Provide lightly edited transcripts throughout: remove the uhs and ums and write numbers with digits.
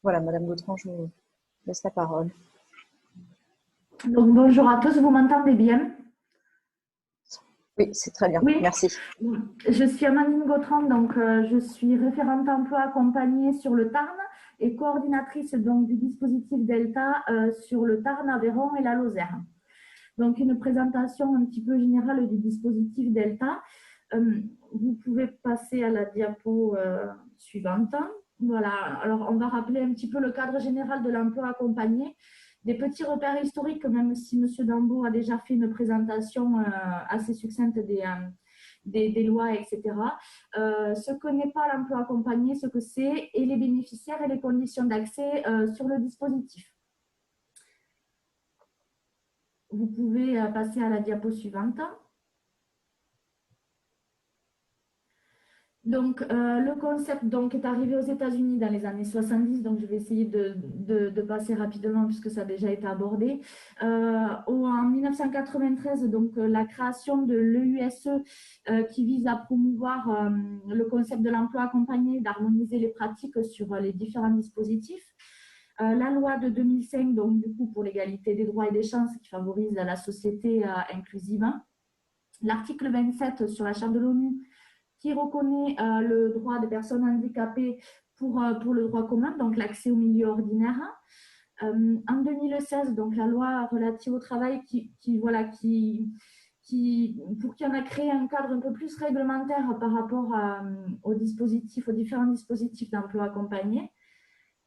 Voilà, Madame Gautran, je vous laisse la parole. Donc, bonjour à tous, vous m'entendez bien? Oui, c'est très bien, oui. Merci. Je suis Amandine Gautran, donc je suis référente emploi accompagnée sur le Tarn et coordinatrice donc, du dispositif Delta sur le Tarn, Aveyron et la Lozère. Donc, une présentation un petit peu générale du dispositif Delta. Vous pouvez passer à la diapo suivante. Voilà, alors on va rappeler un petit peu le cadre général de l'emploi accompagné, des petits repères historiques, même si M. Dambeau a déjà fait une présentation assez succincte des lois, etc. Ce que n'est pas l'emploi accompagné, ce que c'est, et les bénéficiaires et les conditions d'accès sur le dispositif. Vous pouvez passer à la diapo suivante. Donc, le concept donc, est arrivé aux États-Unis dans les années 70, donc je vais essayer de passer rapidement puisque ça a déjà été abordé. En 1993, donc, la création de l'EUSE qui vise à promouvoir le concept de l'emploi accompagné, d'harmoniser les pratiques sur les différents dispositifs. La loi de 2005, donc du coup pour l'égalité des droits et des chances qui favorise la société inclusive. L'article 27 sur la Charte de l'ONU qui reconnaît le droit des personnes handicapées pour le droit commun, donc l'accès au milieu ordinaire. En 2016, donc la loi relative au travail pour qui en a créé un cadre un peu plus réglementaire par rapport aux différents dispositifs d'emploi accompagné.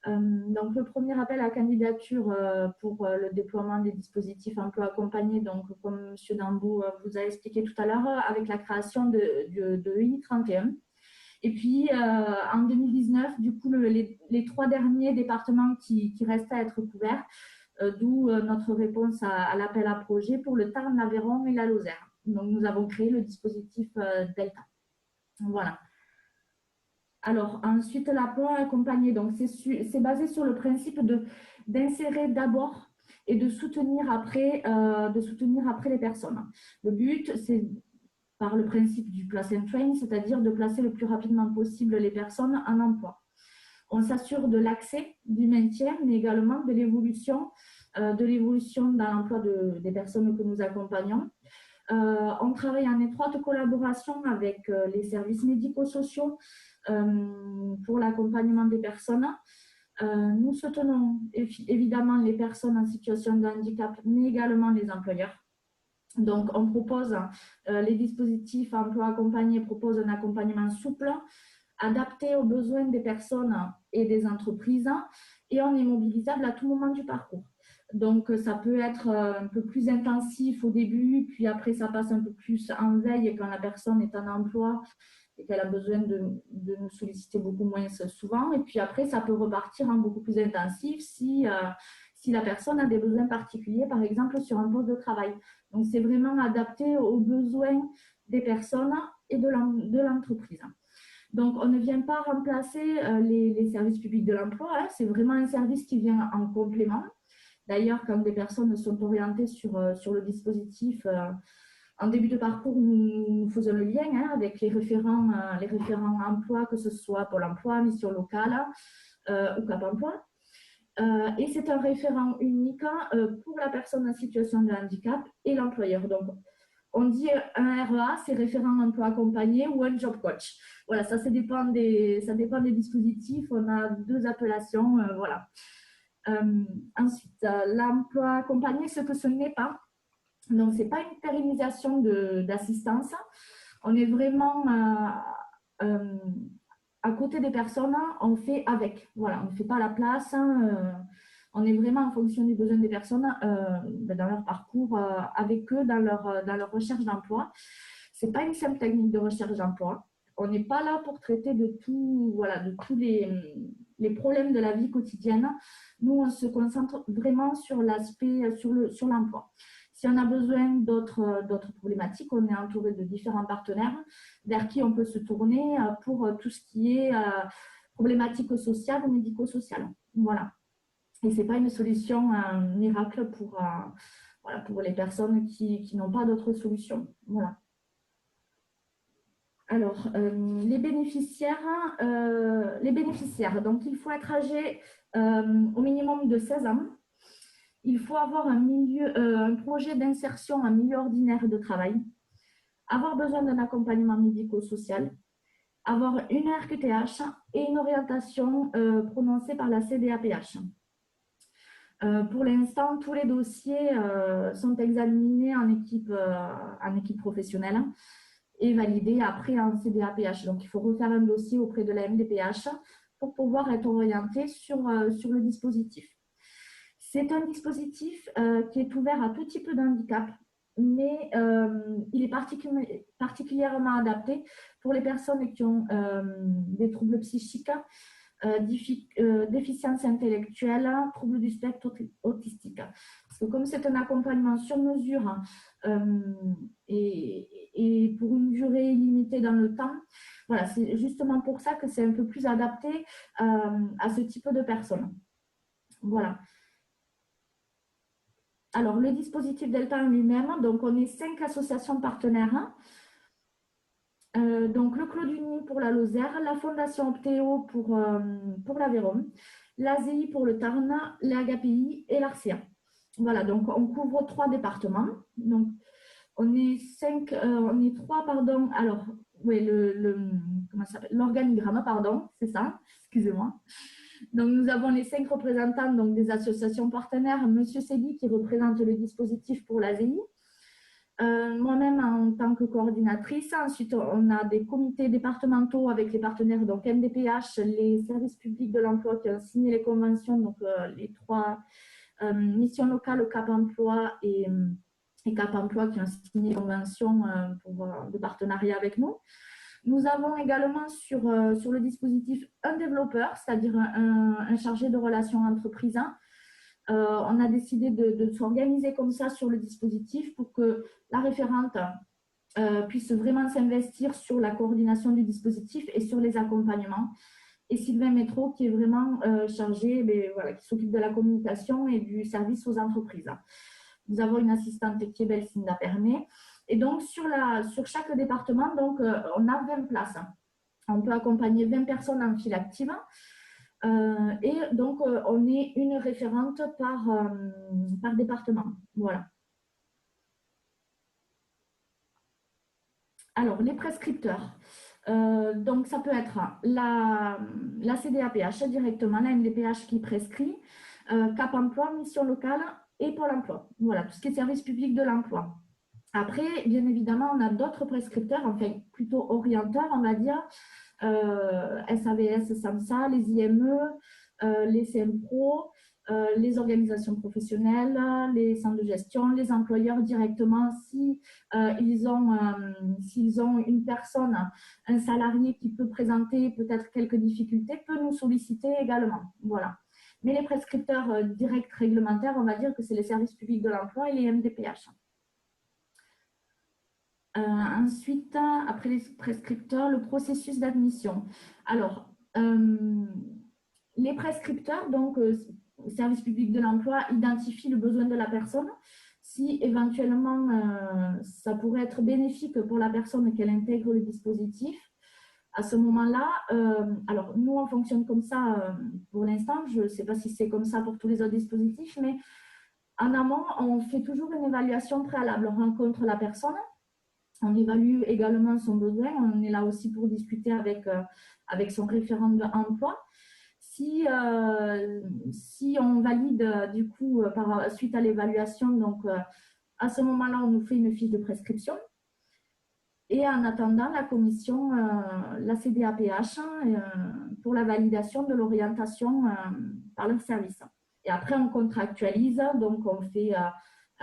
Donc, le premier appel à candidature pour le déploiement des dispositifs emploi accompagné, donc comme M. Dambeau vous a expliqué tout à l'heure, avec la création de EI31. Et puis, en 2019, du coup, les 3 derniers départements qui restent à être couverts, d'où notre réponse à l'appel à projet pour le Tarn, l'Aveyron et la Lozère. Donc, nous avons créé le dispositif Delta. Voilà. Alors, ensuite, l'emploi accompagné, donc c'est basé sur le principe d'insérer d'abord et de soutenir après les personnes. Le but, c'est par le principe du place and train, c'est-à-dire de placer le plus rapidement possible les personnes en emploi. On s'assure de l'accès, du maintien, mais également de l'évolution dans l'emploi des personnes que nous accompagnons. On travaille en étroite collaboration avec les services médico-sociaux pour l'accompagnement des personnes. Nous soutenons évidemment les personnes en situation de handicap, mais également les employeurs. Donc, on propose, les dispositifs emploi accompagné proposent un accompagnement souple, adapté aux besoins des personnes et des entreprises, et on est mobilisable à tout moment du parcours. Donc, ça peut être un peu plus intensif au début, puis après, ça passe un peu plus en veille quand la personne est en emploi et qu'elle a besoin de nous solliciter beaucoup moins souvent. Et puis après, ça peut repartir en beaucoup plus intensif si la personne a des besoins particuliers, par exemple sur un poste de travail. Donc, c'est vraiment adapté aux besoins des personnes et de l'entreprise. Donc, on ne vient pas remplacer les services publics de l'emploi. Hein. C'est vraiment un service qui vient en complément. D'ailleurs, quand des personnes sont orientées sur le dispositif, en début de parcours, nous faisons le lien avec les référents emploi, que ce soit Pôle emploi, mission locale ou Cap emploi. Et c'est un référent unique pour la personne en situation de handicap et l'employeur. Donc, on dit un REA, c'est référent emploi accompagné ou un job coach. Voilà, ça dépend des dispositifs. On a 2 appellations, voilà. Ensuite, l'emploi accompagné, ce que ce n'est pas. Donc, ce n'est pas une pérennisation d'assistance. On est vraiment à côté des personnes, on fait avec. Voilà, on ne fait pas la place. On est vraiment en fonction des besoins des personnes dans leur parcours, avec eux, dans leur recherche d'emploi. Ce n'est pas une simple technique de recherche d'emploi. On n'est pas là pour traiter de tous les problèmes de la vie quotidienne. Nous, on se concentre vraiment sur l'aspect, sur l'emploi. Si on a besoin d'autres problématiques, on est entouré de différents partenaires vers qui on peut se tourner pour tout ce qui est problématique sociale ou médico-sociale. Voilà. Et ce n'est pas une solution miracle voilà, pour les personnes qui n'ont pas d'autre solution. Voilà. Alors, les bénéficiaires, donc il faut être âgé au minimum de 16 ans. Il faut avoir un projet d'insertion en milieu ordinaire de travail, avoir besoin d'un accompagnement médico-social, avoir une RQTH et une orientation prononcée par la CDAPH. Pour l'instant, tous les dossiers sont examinés en équipe professionnelle et validés après en CDAPH. Donc, il faut refaire un dossier auprès de la MDPH pour pouvoir être orienté sur le dispositif. C'est un dispositif qui est ouvert à tout type de handicap, mais il est particulièrement adapté pour les personnes qui ont des troubles psychiques, déficience intellectuelle, troubles du spectre autistique. Parce que comme c'est un accompagnement sur mesure et pour une durée limitée dans le temps, voilà, c'est justement pour ça que c'est un peu plus adapté à ce type de personnes. Voilà. Alors, le dispositif Delta en lui-même, donc on est 5 associations partenaires. Donc, le Clos du Nid pour la Lozère, la Fondation Optéo pour l'Aveyron, l'ASI pour le Tarn, l'AGAPI et l'ARCEA. Voilà, donc on couvre 3 départements. Donc, on est 3, pardon. Alors, oui, comment ça s'appelle? L'organigramme, pardon, c'est ça, excusez-moi. Donc, nous avons les 5 représentants donc, des associations partenaires. Monsieur Segui qui représente le dispositif pour l'ASI. Moi-même en tant que coordinatrice. Ensuite, on a des comités départementaux avec les partenaires, donc MDPH, les services publics de l'emploi qui ont signé les conventions, donc les 3 missions locales, Cap Emploi et Cap Emploi qui ont signé les conventions de partenariat avec nous. Nous avons également sur le dispositif un développeur, c'est-à-dire un chargé de relations entreprises. On a décidé de s'organiser comme ça sur le dispositif pour que la référente puisse vraiment s'investir sur la coordination du dispositif et sur les accompagnements. Et Sylvain Métro qui est vraiment chargé, qui s'occupe de la communication et du service aux entreprises. Nous avons une assistante qui est Belcinda Pernet. Et donc, sur chaque département, donc, on a 20 places. On peut accompagner 20 personnes en file active. Et donc, on est une référente par département. Voilà. Alors, les prescripteurs. Donc, ça peut être la CDAPH directement, la MDPH qui prescrit, Cap Emploi, mission locale et Pôle emploi. Voilà, tout ce qui est service public de l'emploi. Après, bien évidemment, on a d'autres prescripteurs, enfin plutôt orienteurs, on va dire, SAVS, SAMSA, les IME, les CMPRO, les organisations professionnelles, les centres de gestion, les employeurs directement, si s'ils ont une personne, un salarié qui peut présenter peut-être quelques difficultés, peut nous solliciter également. Voilà. Mais les prescripteurs directs réglementaires, on va dire que c'est les services publics de l'emploi et les MDPH. Ensuite, après les prescripteurs, le processus d'admission. Alors, les prescripteurs, donc, service public de l'emploi, identifient le besoin de la personne. Si éventuellement, ça pourrait être bénéfique pour la personne qu'elle intègre le dispositif, à ce moment-là, alors nous, on fonctionne comme ça pour l'instant. Je ne sais pas si c'est comme ça pour tous les autres dispositifs, mais en amont, on fait toujours une évaluation préalable. On rencontre la personne. On évalue également son besoin. On est là aussi pour discuter avec son référent d'emploi. Si on valide du coup suite à l'évaluation, donc à ce moment-là, on nous fait une fiche de prescription. Et en attendant, la commission, la CDAPH, pour la validation de l'orientation par leur service. Et après, on contractualise, donc on fait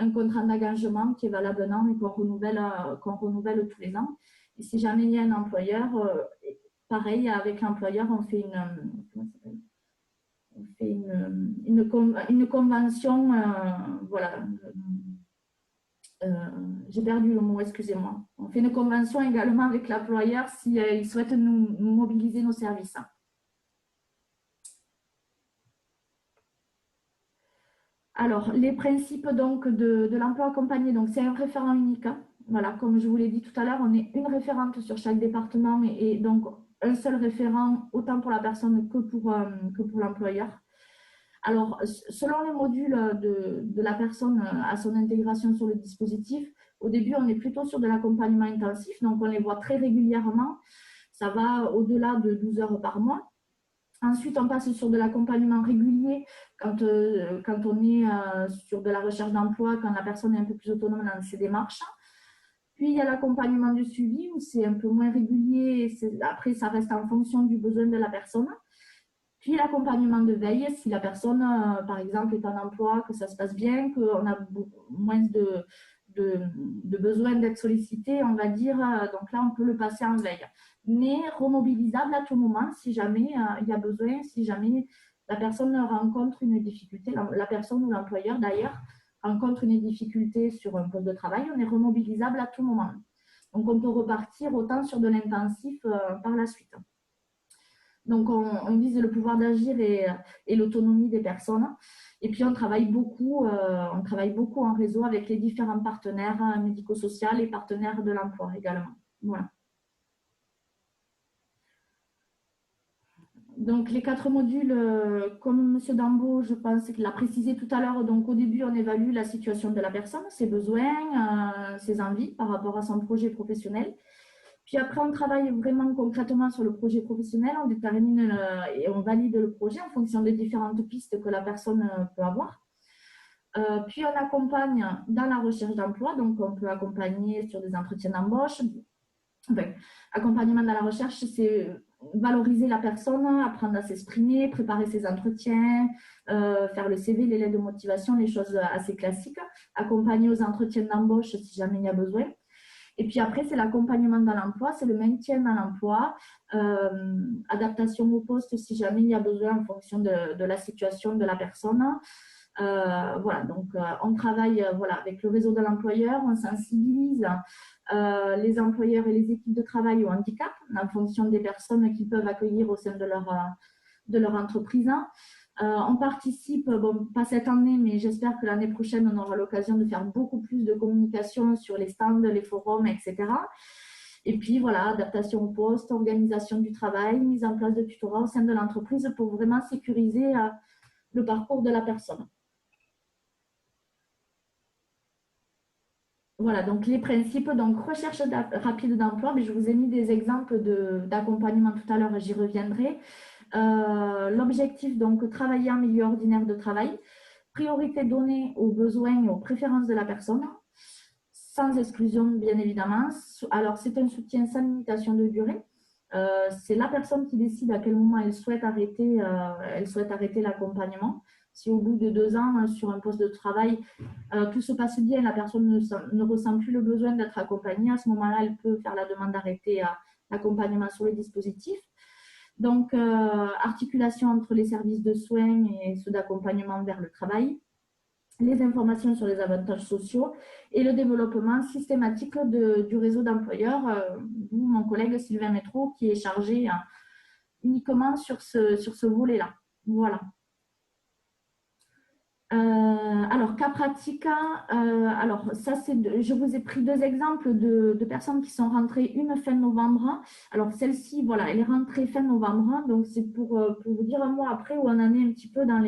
un contrat d'engagement qui est valable un an et qu'on renouvelle tous les ans. Et si jamais il y a un employeur, pareil, avec l'employeur, on fait une convention, voilà. J'ai perdu le mot, excusez-moi. On fait une convention également avec l'employeur s'il souhaite nous mobiliser nos services. Alors, les principes donc, de l'emploi accompagné, donc c'est un référent unique. Hein. Voilà, comme je vous l'ai dit tout à l'heure, on est une référente sur chaque département et donc un seul référent, autant pour la personne que pour l'employeur. Alors, selon les modules de la personne à son intégration sur le dispositif, au début, on est plutôt sur de l'accompagnement intensif, donc on les voit très régulièrement. Ça va au-delà de 12 heures par mois. Ensuite, on passe sur de l'accompagnement régulier quand on est sur de la recherche d'emploi, quand la personne est un peu plus autonome dans ses démarches. Puis, il y a l'accompagnement du suivi où c'est un peu moins régulier. Après, ça reste en fonction du besoin de la personne. Puis, l'accompagnement de veille, si la personne, par exemple, est en emploi, que ça se passe bien, qu'on a moins de besoin d'être sollicité, on va dire, donc là, on peut le passer en veille. Mais remobilisable à tout moment si jamais il y a besoin, si jamais la personne rencontre une difficulté, la personne ou l'employeur d'ailleurs rencontre une difficulté sur un poste de travail, on est remobilisable à tout moment. Donc, on peut repartir autant sur de l'intensif par la suite. Donc, on vise le pouvoir d'agir et l'autonomie des personnes. Et puis, on travaille beaucoup en réseau avec les différents partenaires médico-sociaux et partenaires de l'emploi également. Voilà. Donc, les 4 modules, comme M. Dambeau, je pense qu'il l'a précisé tout à l'heure, donc au début, on évalue la situation de la personne, ses besoins, ses envies par rapport à son projet professionnel. Puis après, on travaille vraiment concrètement sur le projet professionnel, on détermine et on valide le projet en fonction des différentes pistes que la personne peut avoir. Puis on accompagne dans la recherche d'emploi, donc on peut accompagner sur des entretiens d'embauche. Enfin, accompagnement dans la recherche, c'est valoriser la personne, apprendre à s'exprimer, préparer ses entretiens, faire le CV, les lettres de motivation, les choses assez classiques. Accompagner aux entretiens d'embauche si jamais il y a besoin. Et puis après, c'est l'accompagnement dans l'emploi, c'est le maintien dans l'emploi, adaptation au poste si jamais il y a besoin en fonction de la situation de la personne. Voilà, donc on travaille avec le réseau de l'employeur, on sensibilise les employeurs et les équipes de travail au handicap en fonction des personnes qu'ils peuvent accueillir au sein de leur entreprise. On participe, bon, pas cette année, mais j'espère que l'année prochaine, on aura l'occasion de faire beaucoup plus de communication sur les stands, les forums, etc. Et puis, voilà, adaptation au poste, organisation du travail, mise en place de tutorat au sein de l'entreprise pour vraiment sécuriser le parcours de la personne. Voilà, donc les principes, donc recherche rapide d'emploi, mais je vous ai mis des exemples d'accompagnement tout à l'heure, j'y reviendrai. L'objectif, donc, travailler en milieu ordinaire de travail, priorité donnée aux besoins et aux préférences de la personne, sans exclusion, bien évidemment. Alors, c'est un soutien sans limitation de durée. C'est la personne qui décide à quel moment elle souhaite arrêter l'accompagnement. Si au bout de 2 ans, sur un poste de travail, tout se passe bien, la personne ne ressent plus le besoin d'être accompagnée, à ce moment-là, elle peut faire la demande d'arrêter l'accompagnement sur le dispositif. Donc, articulation entre les services de soins et ceux d'accompagnement vers le travail, les informations sur les avantages sociaux et le développement systématique du réseau d'employeurs, d'où mon collègue Sylvain Métro qui est chargé uniquement sur ce volet-là. Voilà. Alors, cas pratique, alors ça je vous ai pris 2 exemples de personnes qui sont rentrées, une fin novembre. Alors celle-ci, voilà, elle est rentrée fin novembre, donc c'est pour vous dire un mois après où on en est un petit peu dans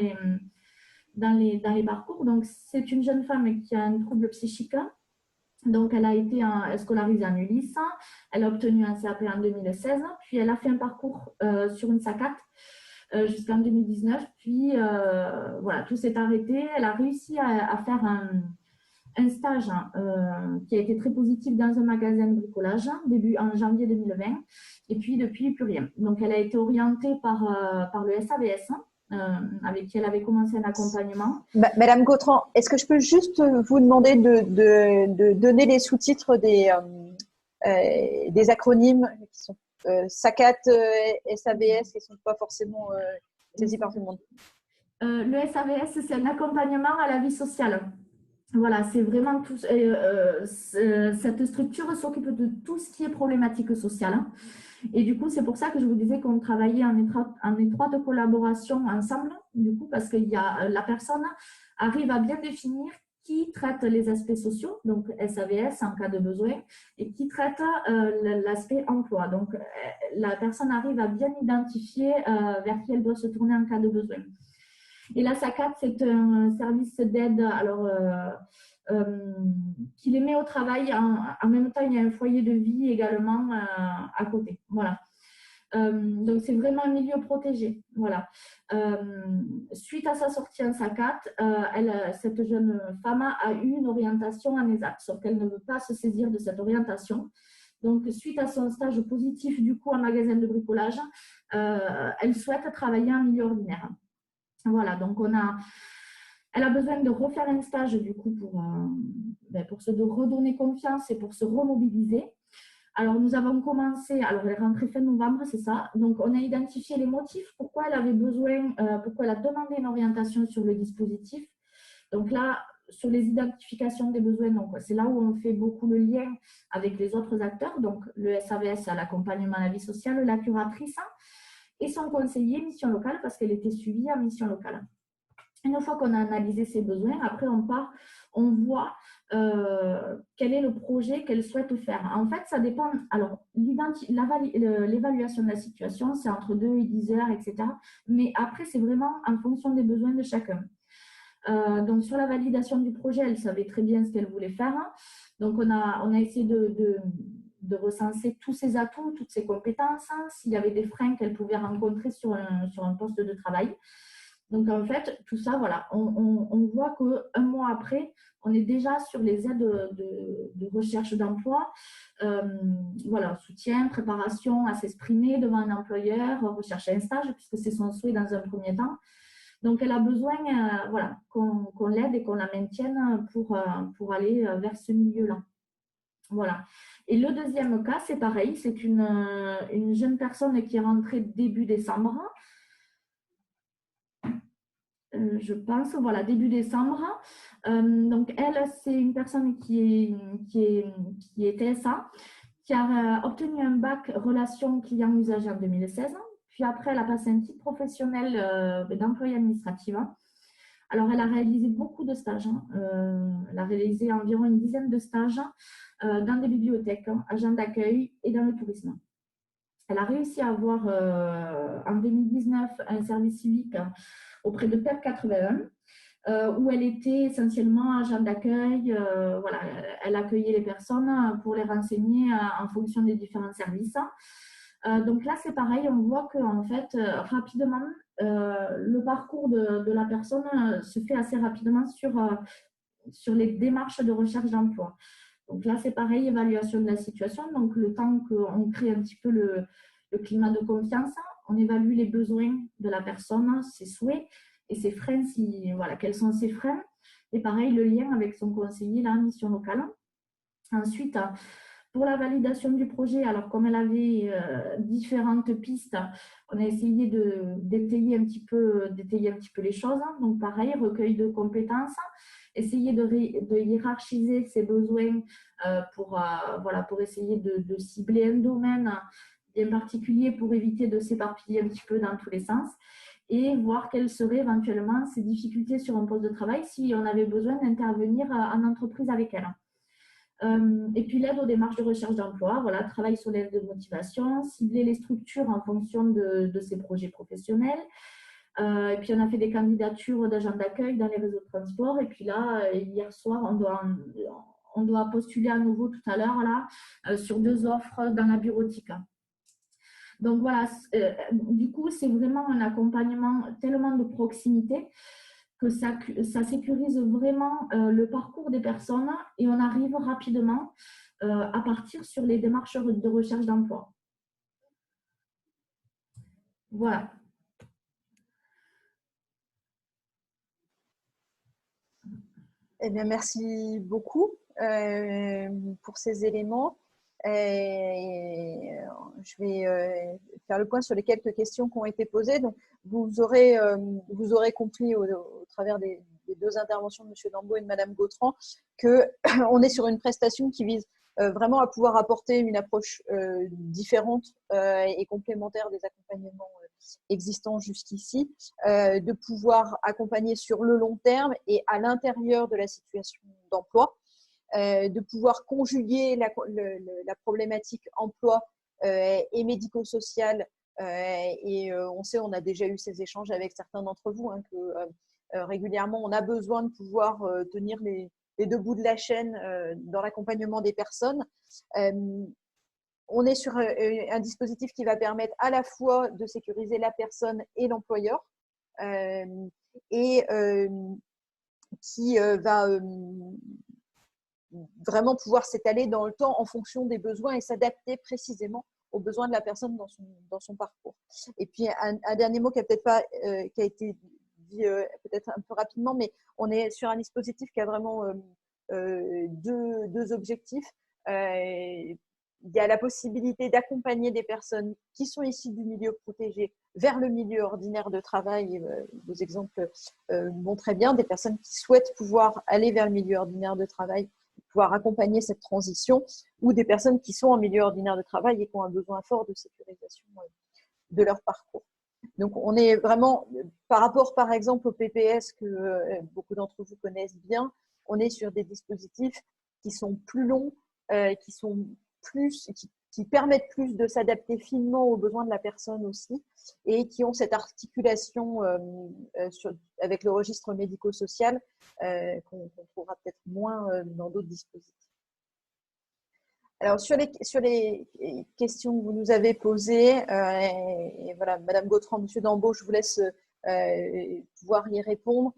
les parcours. Donc c'est une jeune femme qui a un trouble psychique, donc elle a été scolarisée en ULIS, elle a obtenu un CAP en 2016, puis elle a fait un parcours sur une SACAT jusqu'en 2019. Puis, voilà, tout s'est arrêté. Elle a réussi à faire un stage qui a été très positif dans un magasin de bricolage, début en janvier 2020. Et puis, depuis, plus rien. Donc, elle a été orientée par le SAVS, avec qui elle avait commencé un accompagnement. Madame Gautran, est-ce que je peux juste vous demander de donner les sous-titres des acronymes qui sont SACAT, SAVS, qui ne sont pas forcément saisis par tout le monde? Le SAVS, c'est un accompagnement à la vie sociale. Voilà, c'est vraiment tout. Cette structure s'occupe de tout ce qui est problématique sociale. Et du coup, c'est pour ça que je vous disais qu'on travaillait en étroite collaboration ensemble, du coup, parce qu'il y a la personne arrive à bien définir qui traite les aspects sociaux, donc SAVS en cas de besoin, et qui traite l'aspect emploi. Donc, la personne arrive à bien identifier vers qui elle doit se tourner en cas de besoin. Et la SACAT, c'est un service d'aide qui les met au travail. En même temps, il y a un foyer de vie également à côté. Voilà. Donc, c'est vraiment un milieu protégé. Voilà. Suite à sa sortie en SACAT, cette jeune femme a eu une orientation en ESAT, sauf qu'elle ne veut pas se saisir de cette orientation. Donc, suite à son stage positif, du coup, en magasin de bricolage, elle souhaite travailler en milieu ordinaire. Voilà, donc elle a besoin de refaire un stage, du coup, pour se redonner confiance et pour se remobiliser. Alors, nous avons commencé, alors elle est rentrée fin novembre, c'est ça. Donc, on a identifié les motifs, pourquoi elle avait besoin, pourquoi elle a demandé une orientation sur le dispositif. Donc là, sur les identifications des besoins, c'est là où on fait beaucoup le lien avec les autres acteurs, donc le SAVS à l'accompagnement à la vie sociale, la curatrice et son conseiller mission locale parce qu'elle était suivie en mission locale. Une fois qu'on a analysé ses besoins, après on voit quel est le projet qu'elle souhaite faire. En fait, ça dépend. Alors, l'évaluation de la situation, c'est entre 2 et 10 heures, etc. Mais après, c'est vraiment en fonction des besoins de chacun. Donc, sur la validation du projet, elle savait très bien ce qu'elle voulait faire. Donc, on a essayé de recenser tous ses atouts, toutes ses compétences, s'il y avait des freins qu'elle pouvait rencontrer sur un poste de travail. Donc, en fait, tout ça, voilà, on voit qu'un mois après, on est déjà sur les aides de recherche d'emploi. Voilà, soutien, préparation à s'exprimer devant un employeur, rechercher un stage, puisque c'est son souhait dans un premier temps. Donc, elle a besoin voilà, qu'on l'aide et qu'on la maintienne pour aller vers ce milieu-là. Voilà. Et le deuxième cas, c'est pareil, c'est une jeune personne qui est rentrée début décembre. Je pense, voilà, début décembre. Donc, elle, c'est une personne qui est TSA, qui a obtenu un bac relation client-usager en 2016. Puis après, elle a passé un titre professionnel d'employé administratif. Alors, elle a réalisé beaucoup de stages. Elle a réalisé environ une dizaine de stages dans des bibliothèques, agents d'accueil et dans le tourisme. Elle a réussi à avoir en 2019 un service civique auprès de PEP 81, où elle était essentiellement agent d'accueil. Voilà, elle accueillait les personnes pour les renseigner en fonction des différents services. Donc là, c'est pareil, on voit qu'en fait, rapidement, le parcours de la personne se fait assez rapidement sur les démarches de recherche d'emploi. Donc là, c'est pareil, évaluation de la situation. Donc, le temps qu'on crée un petit peu le climat de confiance, on évalue les besoins de la personne, ses souhaits et ses freins, voilà, quels sont ses freins. Et pareil, le lien avec son conseiller, la mission locale. Ensuite, pour la validation du projet, alors comme elle avait différentes pistes, on a essayé d'étayer un petit peu les choses. Donc pareil, recueil de compétences, essayer de hiérarchiser ses besoins pour essayer de cibler un domaine bien particulier pour éviter de s'éparpiller un petit peu dans tous les sens et voir quelles seraient éventuellement ses difficultés sur un poste de travail si on avait besoin d'intervenir en entreprise avec elle. Et puis l'aide aux démarches de recherche d'emploi, voilà, travail sur l'aide de motivation, cibler les structures en fonction de ses projets professionnels. Et puis on a fait des candidatures d'agents d'accueil dans les réseaux de transport. Et puis là, hier soir, on doit postuler à nouveau tout à l'heure là sur 2 offres dans la bureautique. Donc voilà, du coup, c'est vraiment un accompagnement tellement de proximité que ça sécurise vraiment le parcours des personnes et on arrive rapidement à partir sur les démarches de recherche d'emploi. Voilà. Eh bien, merci beaucoup pour ces éléments. Et je vais faire le point sur les quelques questions qui ont été posées. Donc, vous aurez compris au travers des 2 interventions de M. Dambeau et de Mme Gautran qu'on est sur une prestation qui vise vraiment à pouvoir apporter une approche différente et complémentaire des accompagnements existants jusqu'ici, de pouvoir accompagner sur le long terme et à l'intérieur de la situation d'emploi, de pouvoir conjuguer la problématique emploi et médico-sociale. Et on sait, on a déjà eu ces échanges avec certains d'entre vous, hein, que régulièrement, on a besoin de pouvoir tenir les deux bouts de la chaîne dans l'accompagnement des personnes. On est sur un dispositif qui va permettre à la fois de sécuriser la personne et l'employeur, et qui va vraiment pouvoir s'étaler dans le temps en fonction des besoins et s'adapter précisément aux besoins de la personne dans son parcours. Et puis, un dernier mot qui a peut-être pas qui a été dit peut-être un peu rapidement, mais on est sur un dispositif qui a vraiment deux objectifs. Il y a la possibilité d'accompagner des personnes qui sont issues du milieu protégé vers le milieu ordinaire de travail. Vos exemples montrent bien des personnes qui souhaitent pouvoir aller vers le milieu ordinaire de travail, pouvoir accompagner cette transition, ou des personnes qui sont en milieu ordinaire de travail et qui ont un besoin fort de sécurisation de leur parcours. Donc, on est vraiment, par rapport par exemple au PPS que beaucoup d'entre vous connaissent bien, on est sur des dispositifs qui sont plus longs, qui sont qui permettent plus de s'adapter finement aux besoins de la personne aussi, et qui ont cette articulation avec le registre médico-social qu'on trouvera peut-être moins dans d'autres dispositifs. Alors, sur les questions que vous nous avez posées, et voilà, Madame Gautran, Monsieur Dambeau, je vous laisse pouvoir y répondre.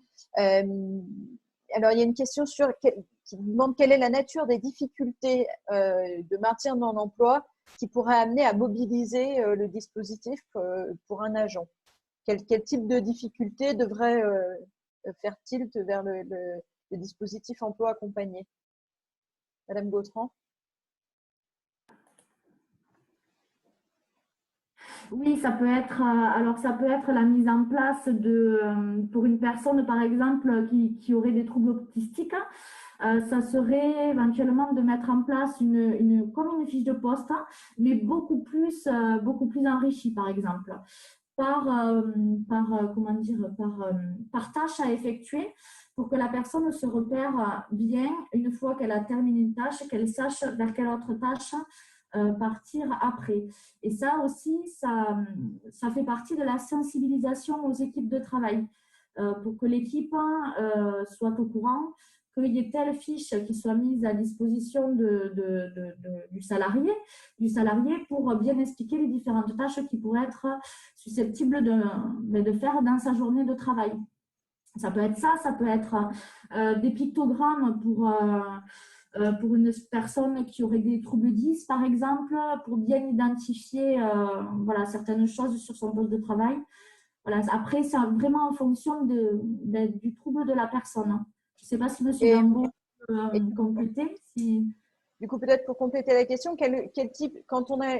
Alors, il y a une question qui vous demande quelle est la nature des difficultés de maintien dans l'emploi qui pourrait amener à mobiliser le dispositif pour un agent. Quel type de difficultés devrait faire tilt vers le dispositif emploi accompagné? Madame Gautran? Oui, ça peut être, alors ça peut être la mise en place pour une personne, par exemple, qui aurait des troubles autistiques. Ça serait éventuellement de mettre en place comme une fiche de poste, mais beaucoup plus enrichie, par exemple, par tâche à effectuer, pour que la personne se repère bien une fois qu'elle a terminé une tâche, qu'elle sache vers quelle autre tâche partir après. Et ça aussi, ça fait partie de la sensibilisation aux équipes de travail, pour que l'équipe soit au courant qu'il y ait telle fiche qui soit mise à disposition du salarié pour bien expliquer les différentes tâches qu'il pourrait être susceptible de faire dans sa journée de travail. Ça peut être ça, ça peut être des pictogrammes pour une personne qui aurait des troubles 10, par exemple, pour bien identifier voilà, certaines choses sur son poste de travail. Voilà. Après, c'est vraiment en fonction du trouble de la personne. Je ne sais pas si M. Dambeau peut compléter. Du coup, peut-être pour compléter la question, quel type, quand on a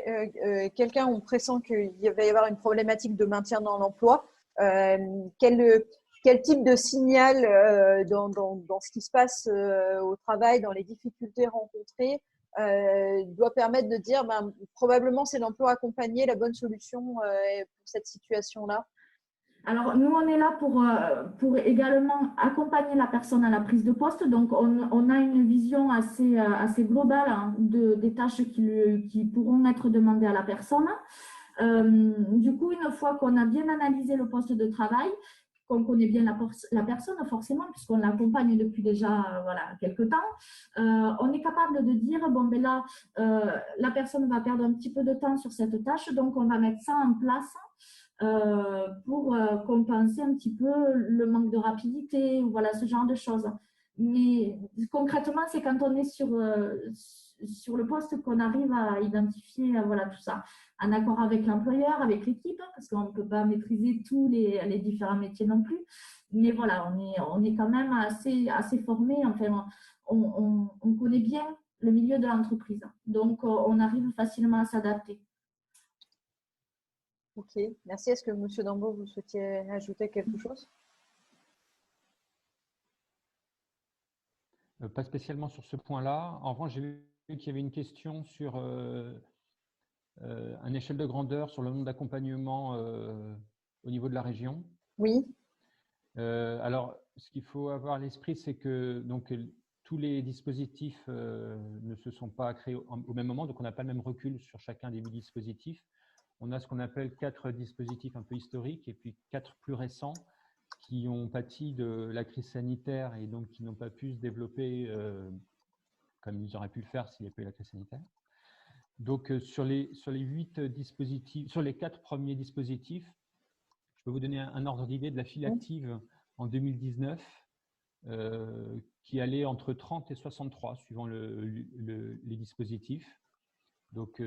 quelqu'un, on pressent qu'il va y avoir une problématique de maintien dans l'emploi, quel type de signal dans ce qui se passe au travail, dans les difficultés rencontrées, doit permettre de dire probablement c'est l'emploi accompagné la bonne solution pour cette situation-là? Alors, nous, on est là pour également accompagner la personne à la prise de poste. Donc, on a une vision assez globale, hein, des tâches qui pourront être demandées à la personne. Du coup, une fois qu'on a bien analysé le poste de travail, qu'on connaît bien la personne, forcément, puisqu'on l'accompagne depuis déjà quelques temps, on est capable de dire, bon, ben là, la personne va perdre un petit peu de temps sur cette tâche, donc on va mettre ça en place pour compenser un petit peu le manque de rapidité, ou voilà, ce genre de choses. Mais concrètement, c'est quand on est sur le poste qu'on arrive à identifier voilà, tout ça, en accord avec l'employeur, avec l'équipe, parce qu'on ne peut pas maîtriser tous les différents métiers non plus. Mais voilà, on est quand même assez formé. Enfin, on connaît bien le milieu de l'entreprise. Donc, on arrive facilement à s'adapter. Ok, merci. Est-ce que M. Dambeau, vous souhaitiez ajouter quelque chose? Pas spécialement sur ce point-là. En revanche, j'ai eu qu'il y avait une question sur une échelle de grandeur sur le nombre d'accompagnements au niveau de la région. Oui. Alors, ce qu'il faut avoir à l'esprit, c'est que donc, tous les dispositifs ne se sont pas créés au même moment, donc on n'a pas le même recul sur chacun des 8 dispositifs. On a ce qu'on appelle 4 dispositifs un peu historiques et puis 4 plus récents qui ont pâti de la crise sanitaire et donc qui n'ont pas pu se développer comme ils auraient pu le faire s'il n'y avait pas eu la crise sanitaire. Donc, sur les 8 dispositifs, sur les 4 premiers dispositifs, je peux vous donner un ordre d'idée de la file active en 2019 qui allait entre 30 et 63 suivant les dispositifs. Donc,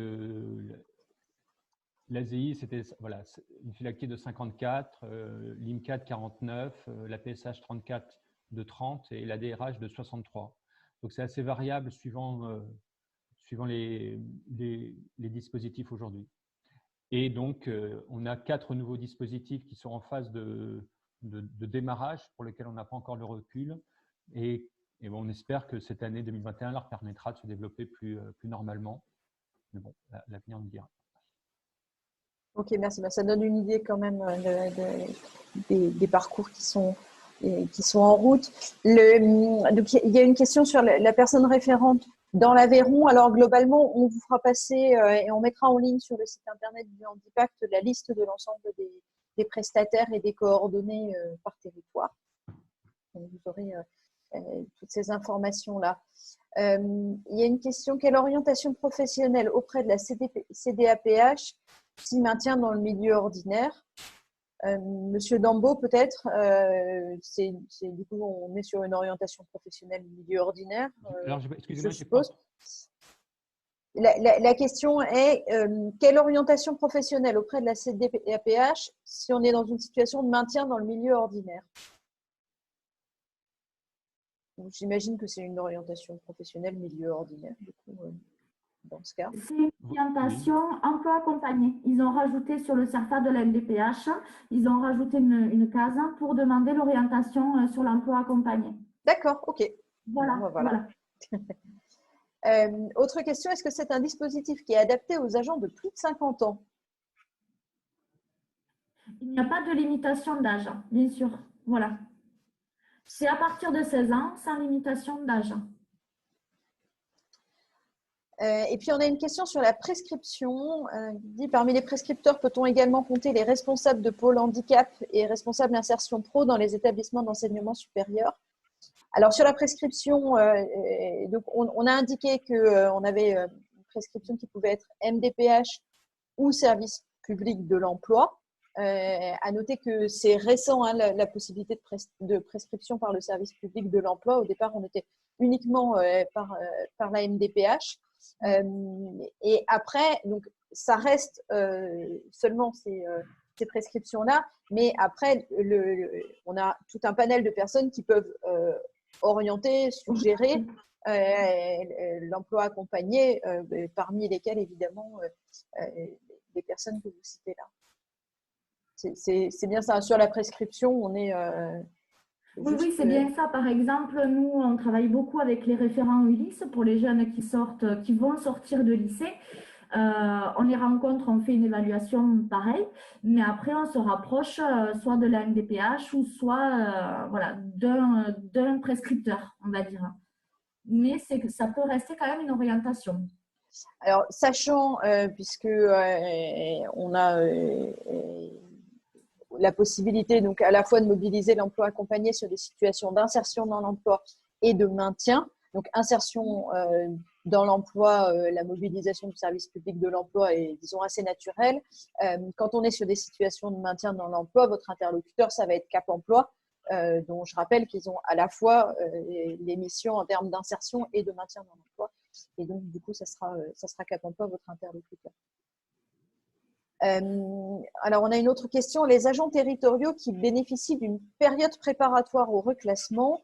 l'ASI, c'était voilà, une file active de 54, l'IMCA de 49, la PSH 34 de 30 et la DRH de 63. Donc, c'est assez variable suivant les dispositifs aujourd'hui. Et donc, on a 4 nouveaux dispositifs qui sont en phase de démarrage pour lesquels on n'a pas encore le recul. Et bon, on espère que cette année 2021 leur permettra de se développer plus normalement. Mais bon, l'avenir nous dira. Ok, merci. Ça donne une idée quand même des parcours qui sont en route. Donc, il y a une question sur la personne référente dans l'Aveyron. Alors, globalement, on vous fera passer et on mettra en ligne sur le site internet du Handipact la liste de l'ensemble des prestataires et des coordonnées par territoire. Donc, vous aurez toutes ces informations-là. Il y a une question. Quelle orientation professionnelle auprès de la CDAPH s'y maintient dans le milieu ordinaire? Monsieur Dambeau, peut-être, du coup, on est sur une orientation professionnelle du milieu ordinaire. Alors, excusez-moi, je suppose. La question est quelle orientation professionnelle auprès de la CDAPH si on est dans une situation de maintien dans le milieu ordinaire? J'imagine que c'est une orientation professionnelle milieu ordinaire, du coup, dans ce cas. C'est une orientation emploi accompagné. Ils ont rajouté sur le CERFA de la MDPH, ils ont rajouté une case pour demander l'orientation sur l'emploi accompagné. D'accord, ok. Voilà. Bon, voilà. Autre question, est-ce que c'est un dispositif qui est adapté aux agents de plus de 50 ans? Il n'y a pas de limitation d'âge, bien sûr. Voilà. C'est à partir de 16 ans, sans limitation d'âge. Et puis, on a une question sur la prescription. Dit, parmi les prescripteurs, peut-on également compter les responsables de pôle handicap et responsables d'insertion pro dans les établissements d'enseignement supérieur? Alors, sur la prescription, donc on a indiqué qu'on avait une prescription qui pouvait être MDPH ou service public de l'emploi. À noter que c'est récent, hein, la possibilité de prescription par le service public de l'emploi. Au départ, on était uniquement par la MDPH. Et après, donc, ça reste seulement ces prescriptions-là, mais après, on a tout un panel de personnes qui peuvent orienter, suggérer l'emploi accompagné, parmi lesquels, évidemment, les personnes que vous citez là. C'est bien ça. Sur la prescription, on est… oui, c'est bien ça. Par exemple, nous, on travaille beaucoup avec les référents ULIS pour les jeunes qui vont sortir de lycée. On les rencontre, on fait une évaluation pareille, mais après, on se rapproche soit de la MDPH ou soit voilà, d'un prescripteur, on va dire. Mais ça peut rester quand même une orientation. Alors, sachant, puisque on a… la possibilité donc à la fois de mobiliser l'emploi accompagné sur des situations d'insertion dans l'emploi et de maintien. Donc, insertion dans l'emploi, la mobilisation du service public de l'emploi est, disons, assez naturelle. Quand on est sur des situations de maintien dans l'emploi, votre interlocuteur, ça va être Cap Emploi, dont je rappelle qu'ils ont à la fois les missions en termes d'insertion et de maintien dans l'emploi. Et donc, du coup, ça sera Cap Emploi, votre interlocuteur. Alors, on a une autre question. Les agents territoriaux qui bénéficient d'une période préparatoire au reclassement,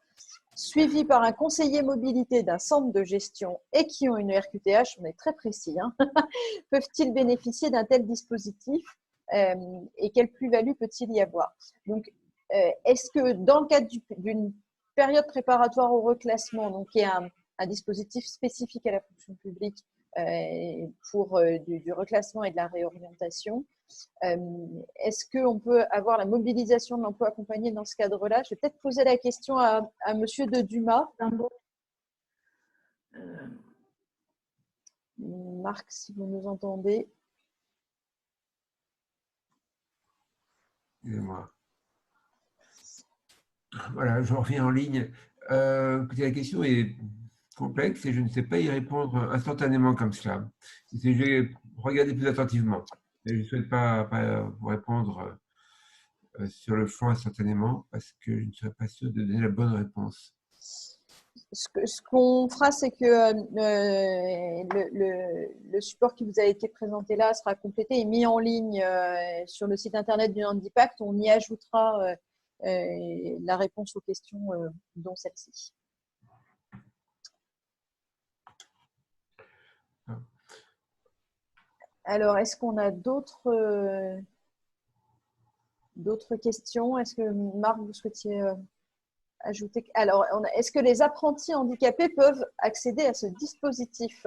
suivie par un conseiller mobilité d'un centre de gestion et qui ont une RQTH, on est très précis, hein, peuvent-ils bénéficier d'un tel dispositif et quelle plus-value peut-il y avoir? Donc, est-ce que dans le cadre d'une période préparatoire au reclassement, donc il y a un dispositif spécifique à la fonction publique pour du reclassement et de la réorientation. Est-ce qu'on peut avoir la mobilisation de l'emploi accompagné dans ce cadre-là? Je vais peut-être poser la question à Monsieur de Dumas. Marc, si vous nous entendez. Excusez-moi. Voilà, je reviens en ligne. Écoutez, la question est complexe et je ne sais pas y répondre instantanément comme cela. Je vais regarder plus attentivement. Mais je ne souhaite pas vous répondre sur le fond instantanément parce que je ne serais pas sûr de donner la bonne réponse. Ce qu'on fera, c'est que le support qui vous a été présenté là sera complété et mis en ligne sur le site internet du Handipact. On y ajoutera la réponse aux questions dont celle-ci. Alors, est-ce qu'on a d'autres questions? Est-ce que Marc, vous souhaitiez ajouter? Alors, est-ce que les apprentis handicapés peuvent accéder à ce dispositif?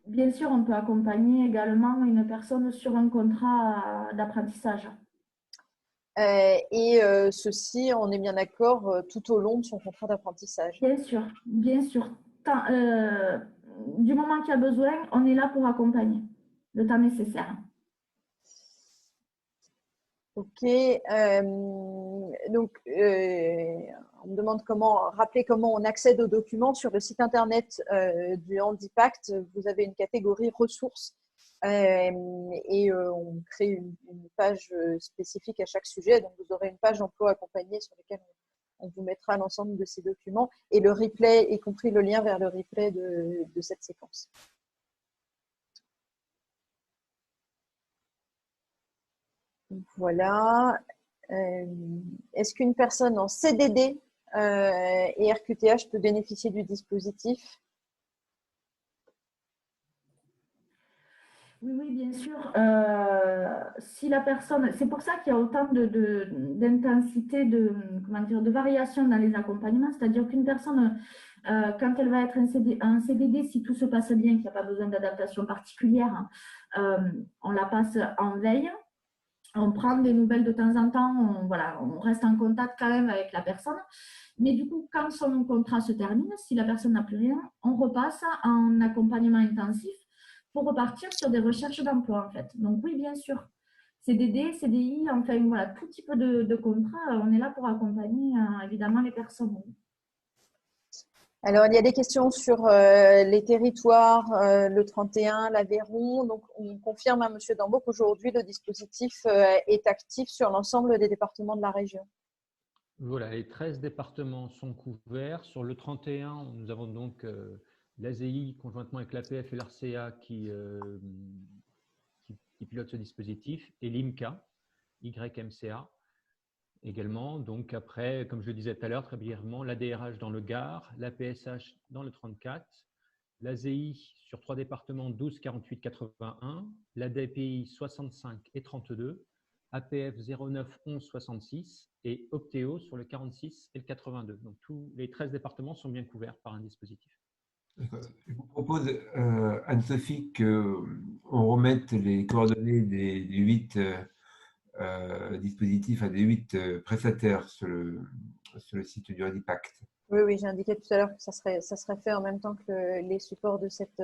Bien sûr, on peut accompagner également une personne sur un contrat d'apprentissage. Ceci, on est bien d'accord, tout au long de son contrat d'apprentissage. Bien sûr, bien sûr. Du moment qu'il y a besoin, on est là pour accompagner le temps nécessaire. Ok. Donc, on me demande rappeler comment on accède aux documents sur le site internet du Handipact. Vous avez une catégorie ressources on crée une page spécifique à chaque sujet. Donc, vous aurez une page emploi accompagné sur laquelle on vous mettra l'ensemble de ces documents et le replay, y compris le lien vers le replay de cette séquence. Voilà. Est-ce qu'une personne en CDD et RQTH peut bénéficier du dispositif? Oui, bien sûr. Si la personne, c'est pour ça qu'il y a autant d'intensité, de variation dans les accompagnements. C'est-à-dire qu'une personne, quand elle va être en CDD, si tout se passe bien, qu'il n'y a pas besoin d'adaptation particulière, on la passe en veille. On prend des nouvelles de temps en temps, on reste en contact quand même avec la personne. Mais du coup, quand son contrat se termine, si la personne n'a plus rien, on repasse en accompagnement intensif pour repartir sur des recherches d'emploi, en fait. Donc oui, bien sûr. CDD, CDI, enfin voilà, tout type de contrat, on est là pour accompagner évidemment les personnes. Alors, il y a des questions sur les territoires, le 31, l'Aveyron. Donc, on confirme à M. Dambeau qu'aujourd'hui, le dispositif est actif sur l'ensemble des départements de la région. Voilà, les 13 départements sont couverts. Sur le 31, nous avons donc l'ASEI, conjointement avec l'APF et l'ARCEA, qui pilote ce dispositif, et l'IMCA, YMCA également. Donc après, comme je le disais tout à l'heure, très brièvement, l'ADRH dans le Gard, l'APSH dans le 34, l'ASEI sur 3 départements 12, 48, 81, l'ADPI 65 et 32, APF 09, 11, 66 et Optéo sur le 46 et le 82. Donc tous les 13 départements sont bien couverts par un dispositif. Je vous propose, Anne-Sophie, qu'on remette les coordonnées des 8 dispositifs, des 8 prestataires sur le site du Handipact. Oui, j'ai indiqué tout à l'heure que ça serait fait en même temps que les supports de cette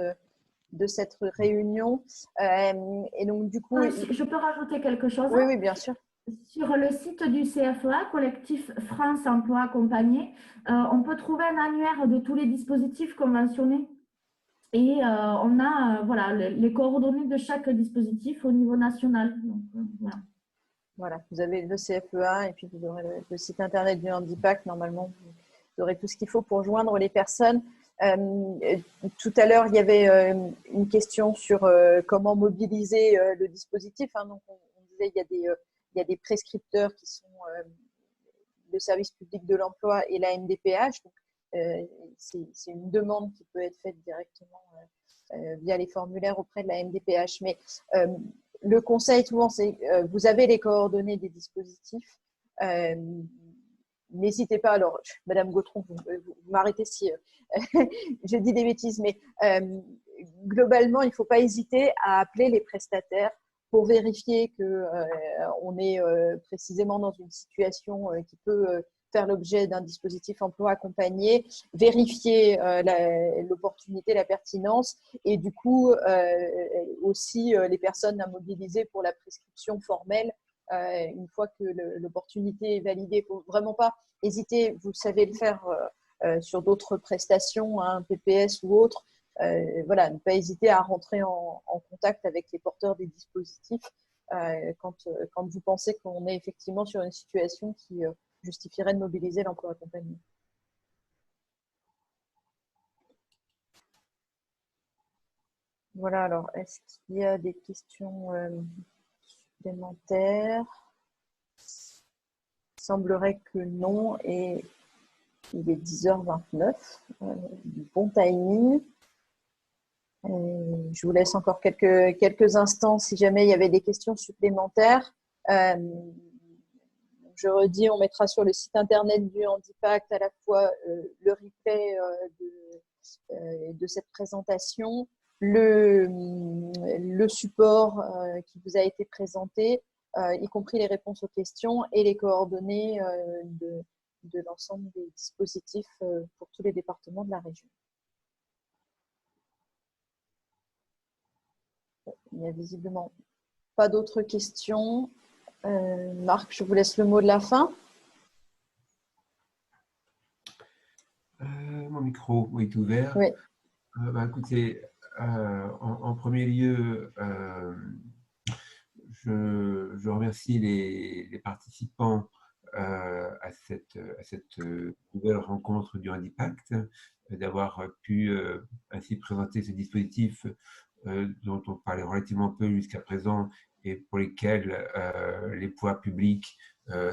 réunion. Et donc, du coup… Je peux rajouter quelque chose? Oui, bien sûr. Sur le site du CFEA, Collectif France Emploi Accompagné, on peut trouver un annuaire de tous les dispositifs conventionnés. Et on a les coordonnées de chaque dispositif au niveau national. Donc, voilà, vous avez le CFEA et puis vous aurez le site internet du Handipact. Normalement, vous aurez tout ce qu'il faut pour joindre les personnes. Tout à l'heure, il y avait une question sur comment mobiliser le dispositif. Donc, on disait il y a des prescripteurs qui sont le service public de l'emploi et la MDPH. Donc, c'est une demande qui peut être faite directement via les formulaires auprès de la MDPH. Mais le conseil, souvent, c'est vous avez les coordonnées des dispositifs. n'hésitez pas. Alors, Madame Gautron, vous m'arrêtez si je dis des bêtises, mais globalement, il ne faut pas hésiter à appeler les prestataires pour vérifier qu'on est précisément dans une situation qui peut faire l'objet d'un dispositif emploi accompagné, vérifier l'opportunité, la pertinence et du coup aussi les personnes à mobiliser pour la prescription formelle une fois que l'opportunité est validée. Il ne faut vraiment pas hésiter, vous savez le faire sur d'autres prestations, hein, PPS ou autres. Voilà, ne pas hésiter à rentrer en contact avec les porteurs des dispositifs quand vous pensez qu'on est effectivement sur une situation qui justifierait de mobiliser l'emploi accompagné. Voilà, alors, est-ce qu'il y a des questions supplémentaires? Il semblerait que non, et il est 10h29, bon timing. Je vous laisse encore quelques instants si jamais il y avait des questions supplémentaires. Je redis, on mettra sur le site internet du Handipact à la fois le replay de cette présentation, le support qui vous a été présenté, y compris les réponses aux questions et les coordonnées de l'ensemble des dispositifs pour tous les départements de la région. Il n'y a visiblement pas d'autres questions. Marc, je vous laisse le mot de la fin. Mon micro est ouvert. Oui. Écoutez, en premier lieu, je remercie les participants à cette nouvelle rencontre du Handipact, d'avoir pu ainsi présenter ce dispositif dont on parlait relativement peu jusqu'à présent et pour lesquels les pouvoirs publics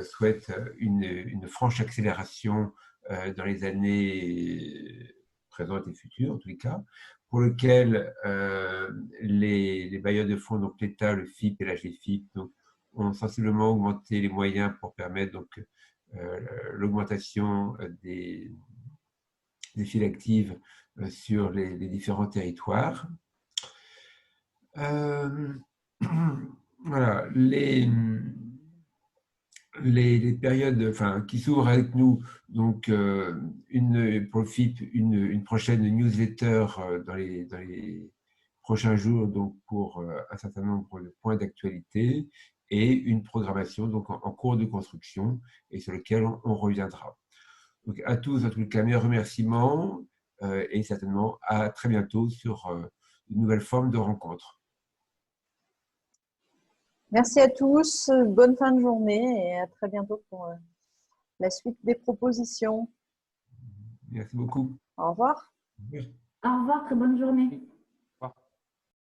souhaitent une franche accélération dans les années présentes et futures, en tous les cas, pour lequel les bailleurs de fonds, donc l'État, le FIP et la GFIP, donc, ont sensiblement augmenté les moyens pour permettre donc l'augmentation des files actives sur les différents territoires. Voilà, les périodes qui s'ouvrent avec nous, donc pour le FIP, une prochaine newsletter dans les prochains jours, donc pour un certain nombre de points d'actualité, et une programmation donc en cours de construction et sur lequel on reviendra. Donc à tous, en tout cas, mes remerciements et certainement à très bientôt sur une nouvelle forme de rencontre. Merci à tous, bonne fin de journée et à très bientôt pour la suite des propositions. Merci beaucoup. Au revoir. Merci. Au revoir, très bonne journée.